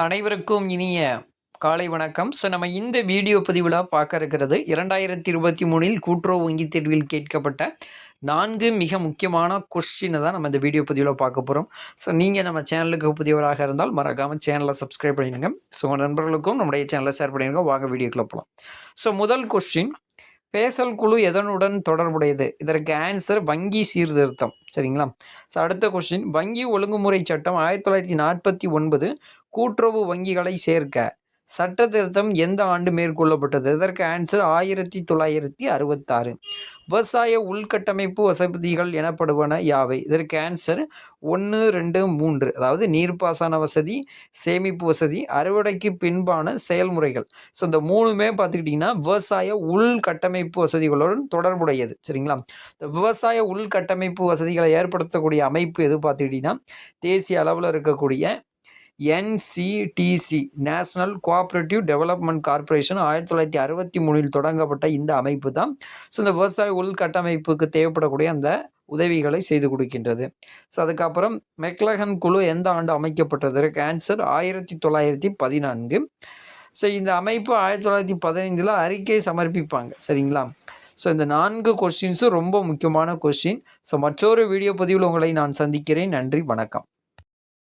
அனைவருக்கும் இனிய காலை வணக்கம். நம்ம இந்த வீடியோ பதிவில் பார்க்க இருக்கிறது 2023 கூட்டுறவு வங்கி தேர்வில் கேட்கப்பட்ட 4 மிக முக்கியமான கொஸ்டினை தான் நம்ம இந்த வீடியோ பதிவில் பார்க்க போகிறோம். நீங்கள் நம்ம சேனலுக்கு புதியவராக இருந்தால் மறக்காமல் சேனலை சப்ஸ்கிரைப் பண்ணிடுங்க. உங்கள் நண்பர்களுக்கும் நம்முடைய சேனலை ஷேர் பண்ணிடுங்க. வாங்க வீடியோக்குள்ள போகலாம். முதல் கொஸ்டின், பேசல் குழு எதனுடன் தொடர்புடையது? இதற்கு ஆன்சர் வங்கி சீர்திருத்தம். சரிங்களா? அடுத்த கொஸ்டின், வங்கி ஒழுங்குமுறை சட்டம் 1949 கூட்டுறவு வங்கிகளை சேர்க்க சட்ட திருத்தம் எந்த ஆண்டு மேற்கொள்ளப்பட்டது? இதற்கு ஆன்சர் 1966. விவசாய உள்கட்டமைப்பு வசதிகள் எனப்படுவன யாவை? இதற்கு ஆன்சர் 1, 2, 3. அதாவது நீர்ப்பாசன வசதி, சேமிப்பு வசதி, அறுவடைக்கு பின்பான செயல்முறைகள். இந்த 3மே பார்த்துக்கிட்டிங்கன்னா விவசாய உள்கட்டமைப்பு வசதிகளுடன் தொடர்புடையது. சரிங்களா? இந்த விவசாய உள்கட்டமைப்பு வசதிகளை ஏற்படுத்தக்கூடிய அமைப்பு எது பார்த்துக்கிட்டிங்கன்னா தேசிய அளவில் இருக்கக்கூடிய NCTC, national cooperative development corporation 1963 தொடங்கப்பட்ட இந்த அமைப்பு தான் இந்த விவசாய உள்கட்டமைப்புக்கு தேவைப்படக்கூடிய அந்த உதவிகளை செய்து கொடுக்கின்றது. அதுக்கப்புறம் மெக்லகன் குழு எந்த ஆண்டு அமைக்கப்பட்டது? ஆன்சர் 1914. இந்த அமைப்பு 1915 அறிக்கை சமர்ப்பிப்பாங்க. சரிங்களா? இந்த 4 கொஸ்டின்ஸும் ரொம்ப முக்கியமான கொஸ்டின். மற்றொரு வீடியோ பதிவில் உங்களை நான் சந்திக்கிறேன். நன்றி, வணக்கம்.